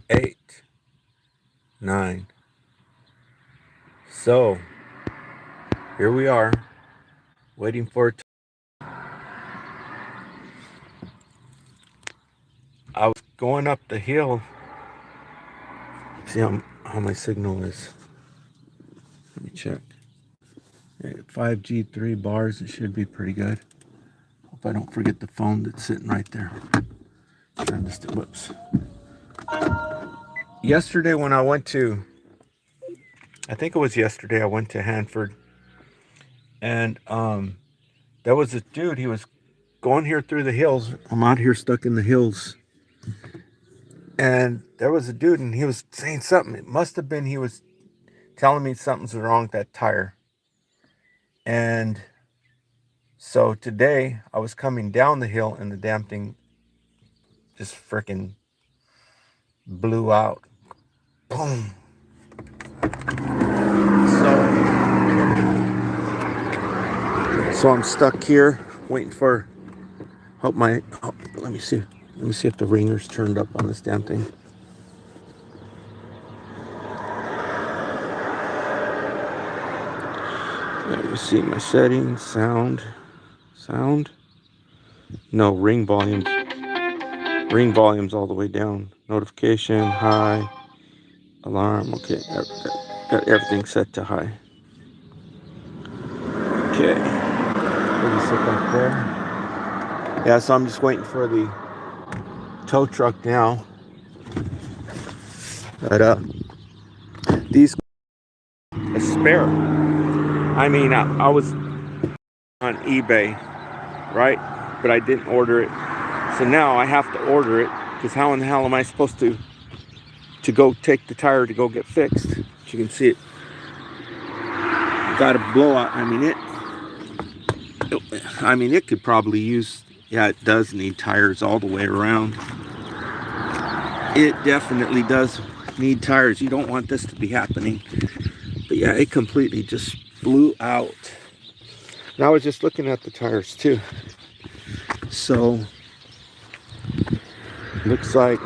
8, 9. So here we are, waiting for it. I was going up the hill. See how my signal is. Let me check. 5G 3 bars. It should be pretty good. Hope I don't forget the phone that's sitting right there. Whoops. Yesterday when I went to, I think it was yesterday, I went to Hanford, and there was a dude. He was going here through the hills. I'm out here stuck in the hills, and there was a dude, and he was saying something. It must have been he was telling me something's wrong with that tire. And so today I was coming down the hill, and the damn thing just freaking blew out. Boom. So I'm stuck here waiting for. Let me see. Let me see if the ringer's turned up on this damn thing. Let me see my settings. Sound. No, ring volume. Ring volume's all the way down. Notification high. Alarm. Okay, got everything set to high. Okay. Maybe sit back there. Yeah, so I'm just waiting for the tow truck now. But these a spare. I mean, I was on eBay, right? But I didn't order it. So now I have to order it, because how in the hell am I supposed to go take the tire to go get fixed? As you can see it got a blowout. I mean it could probably use, yeah, it does need tires all the way around. It definitely does need tires. You don't want this to be happening. But yeah, it completely just blew out. And I was just looking at the tires too. So looks like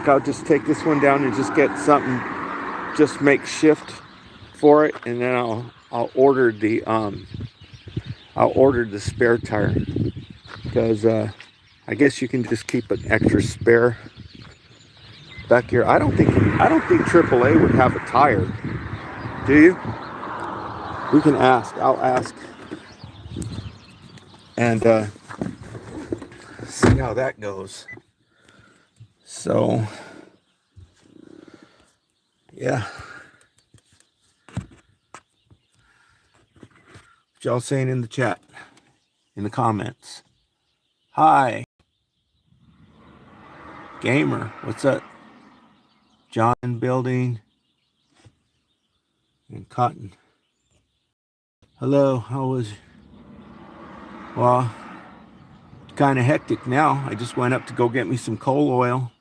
I'll just take this one down and just get something just makeshift for it, and then I'll order the spare tire, because I guess you can just keep an extra spare back here. I don't think AAA would have a tire. Do you? We can ask. I'll ask and see how that goes. So yeah. What y'all saying in the chat, in the comments? Hi, gamer. What's up? John Building and Cotton. Hello. How was? Well, kind of hectic now. I just went up to go get me some coal oil,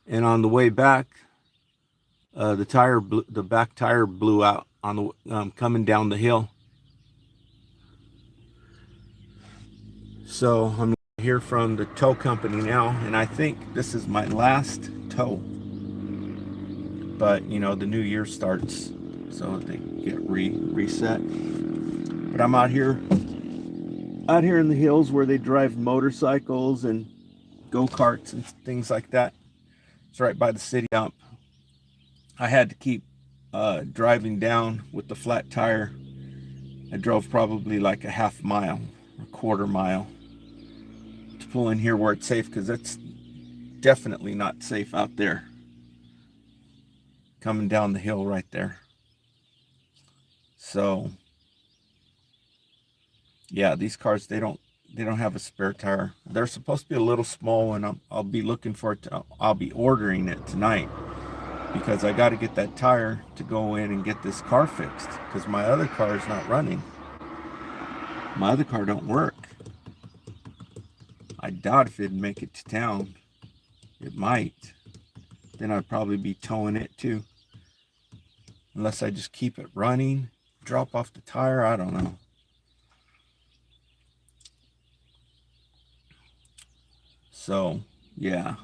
and on the way back, the back tire blew out on the coming down the hill. So I'm here from the tow company now, and I think this is my last tow. But you know, the new year starts, so they get reset. But I'm out here in the hills where they drive motorcycles and go-karts and things like that. It's right by the city dump. I had to keep driving down with the flat tire. I drove probably like a half mile, a quarter mile, to pull in here where it's safe, because it's definitely not safe out there. Coming down the hill right there. So yeah, these cars, they don't have a spare tire. They're supposed to be a little small, and I'll be looking for it. I'll be ordering it tonight, because I got to get that tire to go in and get this car fixed, because my other car is not running. My other car don't work. I doubt if it'd make it to town. It might. Then I'd probably be towing it too, unless I just keep it running, drop off the tire. I don't know. So yeah,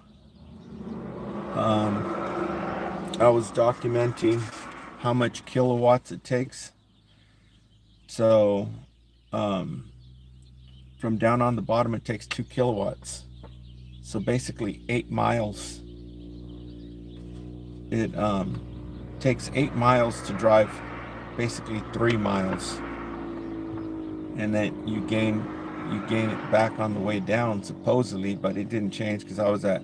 um, I was documenting how much kilowatts it takes. So um, from down on the bottom, it takes 2 kilowatts. So basically 8 miles. It takes 8 miles to drive basically 3 miles. And then you gain it back on the way down supposedly, but it didn't change because I was at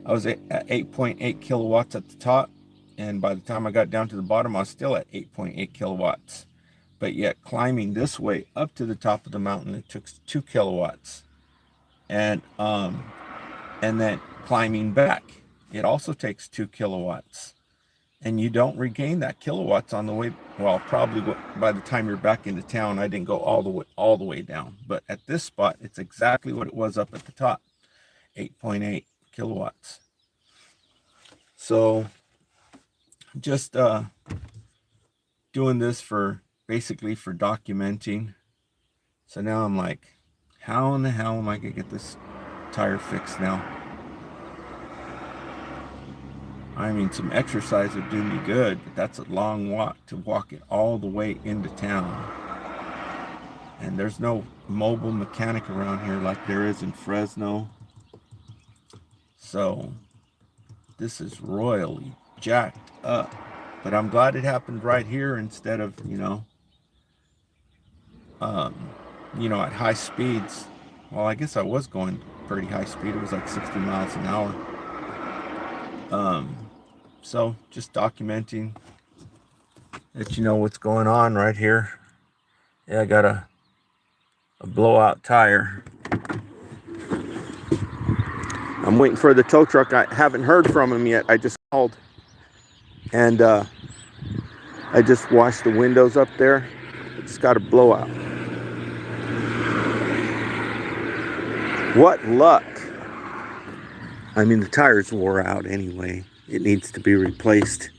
8.8 kilowatts at the top, and by the time I got down to the bottom I was still at 8.8 kilowatts. But yet climbing this way up to the top of the mountain, it took 2 kilowatts. And then climbing back, it also takes 2 kilowatts. And you don't regain that kilowatts on the way. Well, probably by the time you're back into town. I didn't go all the way down, but at this spot it's exactly what it was up at the top, 8.8 kilowatts. So just doing this for basically for documenting. So now I'm like, how in the hell am I gonna get this tire fixed now? I mean, some exercise would do me good, but that's a long walk to walk it all the way into town. And there's no mobile mechanic around here like there is in Fresno. So this is royally jacked up. But I'm glad it happened right here instead of, um, at high speeds. Well, I guess I was going pretty high speed. It was like 60 miles an hour. So just documenting that you know what's going on right here. Yeah, I got a blowout tire. I'm waiting for the tow truck. I haven't heard from him yet. I just called, and I just washed the windows up there. It's got a blowout. What luck. I mean, the tires wore out anyway. It needs to be replaced.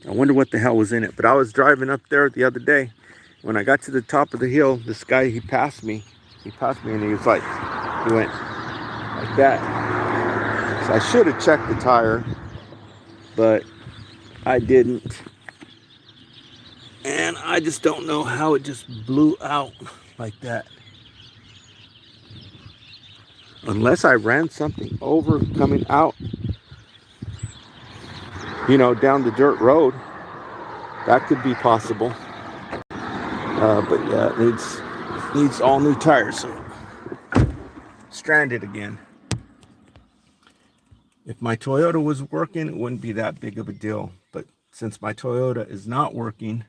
I wonder what the hell was in it. But I was driving up there the other day. When I got to the top of the hill, this guy, he passed me. He passed me and he went like that. So I should have checked the tire, but I didn't. And I just don't know how it just blew out like that. Unless I ran something over coming out, down the dirt road. That could be possible. But yeah, it needs all new tires. So stranded again. If my Toyota was working, it wouldn't be that big of a deal. But since my Toyota is not working,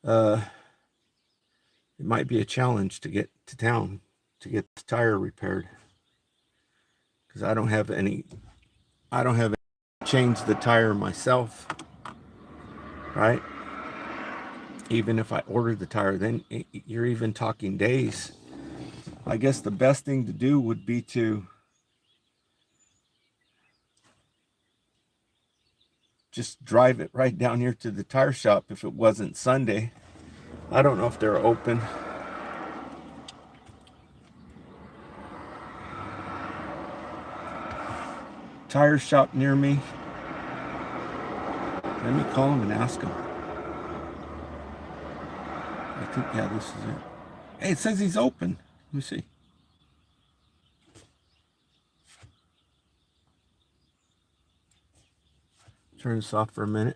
it might be a challenge to get to town to get the tire repaired. Because I don't have any change the tire myself, right? Even if I ordered the tire, then you're even talking days. I guess the best thing to do would be to just drive it right down here to the tire shop if it wasn't Sunday. I don't know if they're open. Tire shop near me. Let me call him and ask him. I think, yeah, this is it. Hey, it says he's open. Let me see. Turn this off for a minute.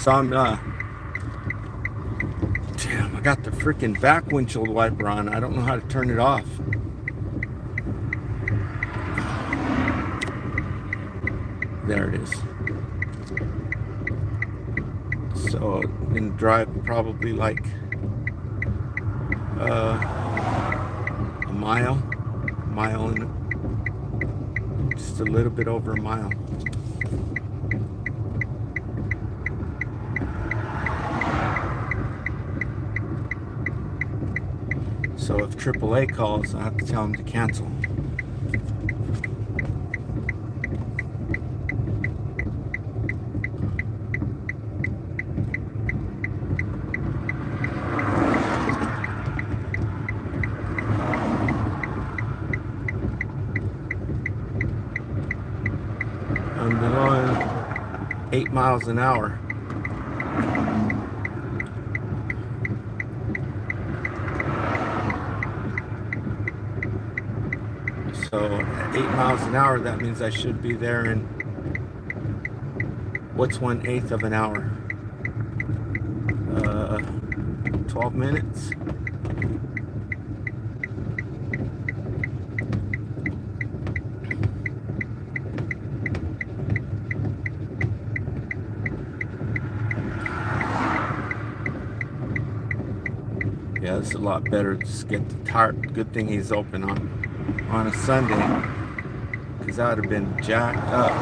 So I'm, damn, I got the freaking back windshield wiper on. I don't know how to turn it off. There it is. So I'm gonna drive probably like a mile and just a little bit over a mile. So if AAA calls, I have to tell them to cancel. I'm going 8 miles an hour. So at 8 miles an hour, that means I should be there in, what's 1/8 of an hour? 12 minutes. Yeah, it's a lot better to just get the tire. Good thing he's open on a Sunday, because I would have been jacked up.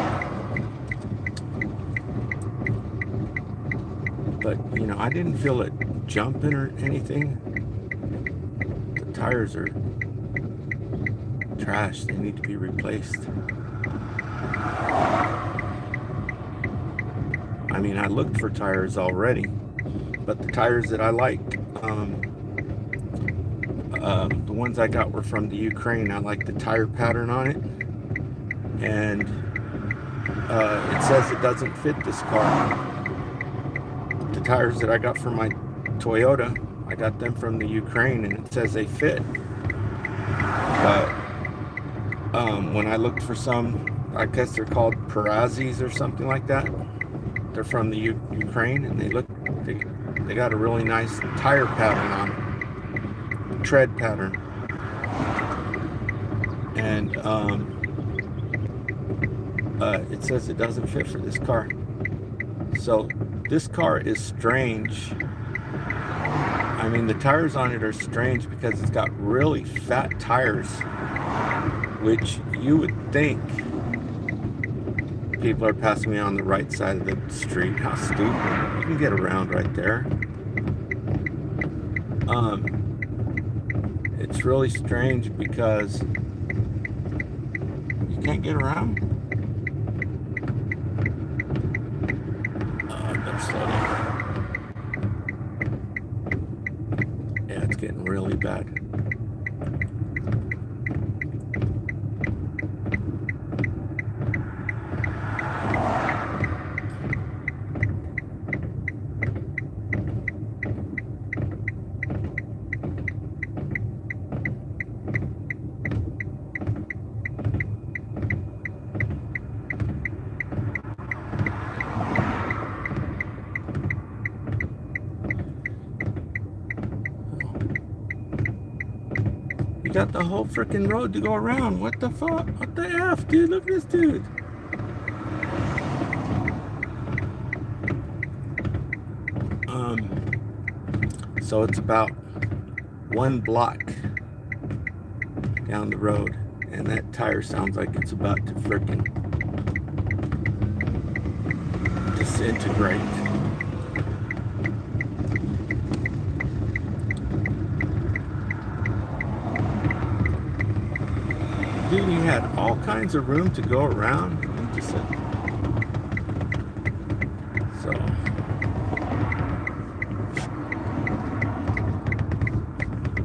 But you know, I didn't feel it jumping or anything. The tires are trash. They need to be replaced. I mean, I looked for tires already, but the tires that I liked, the ones I got were from the Ukraine. I like the tire pattern on it, and it says it doesn't fit this car. The tires that I got for my Toyota, I got them from the Ukraine, and it says they fit. But when I looked for some, I guess they're called Perazis or something like that. They're from the Ukraine, and they got a really nice tire pattern on them. Tread pattern, and it says it doesn't fit for this car. So this car is strange. I mean, the tires on it are strange because it's got really fat tires, which you would think people are passing me on the right side of the street. How stupid. You can get around right there. It's really strange because you can't get around. I better slow down. Yeah, it's getting really bad. Got the whole freaking road to go around. What the fuck? What the F, dude? Look at this dude. So it's about 1 block down the road, and that tire sounds like it's about to freaking disintegrate. Dude, he had all kinds of room to go around.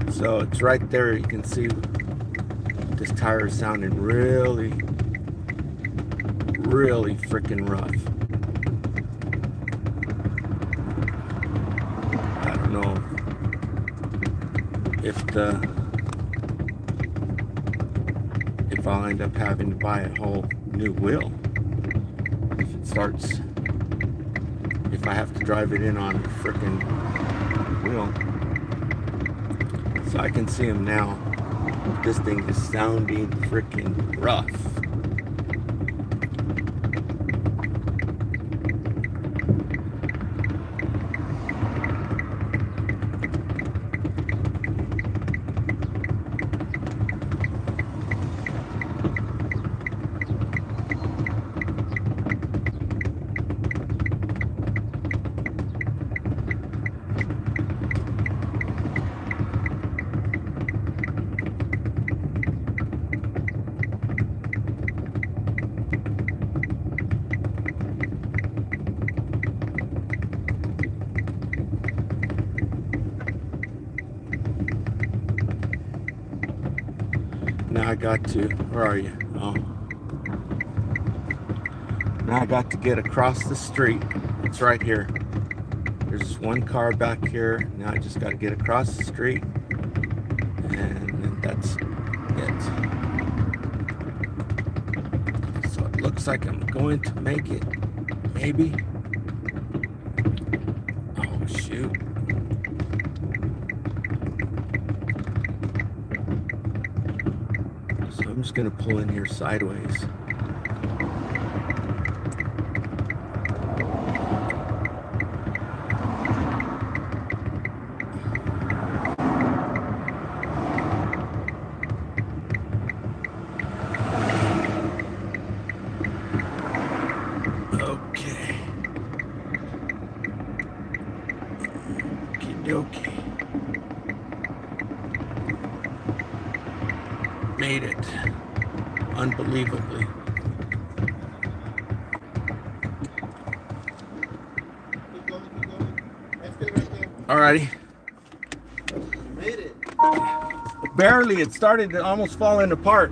So it's right there. You can see this tire is sounding really, really freaking rough. I don't know if I'll end up having to buy a whole new wheel if it starts if I have to drive it in on the frickin' wheel. So I can see him now. This thing is sounding frickin' rough. Now I got to, where are you? Oh. Now I got to get across the street. It's right here. There's one car back here. Now I just got to get across the street. And that's it. So it looks like I'm going to make it. Maybe. Oh, shoot. So I'm just going to pull in here sideways. Okay. Made it. Unbelievably. Keep going, keep going. That's good right there. Alrighty. Made it. Barely. It started to almost falling apart.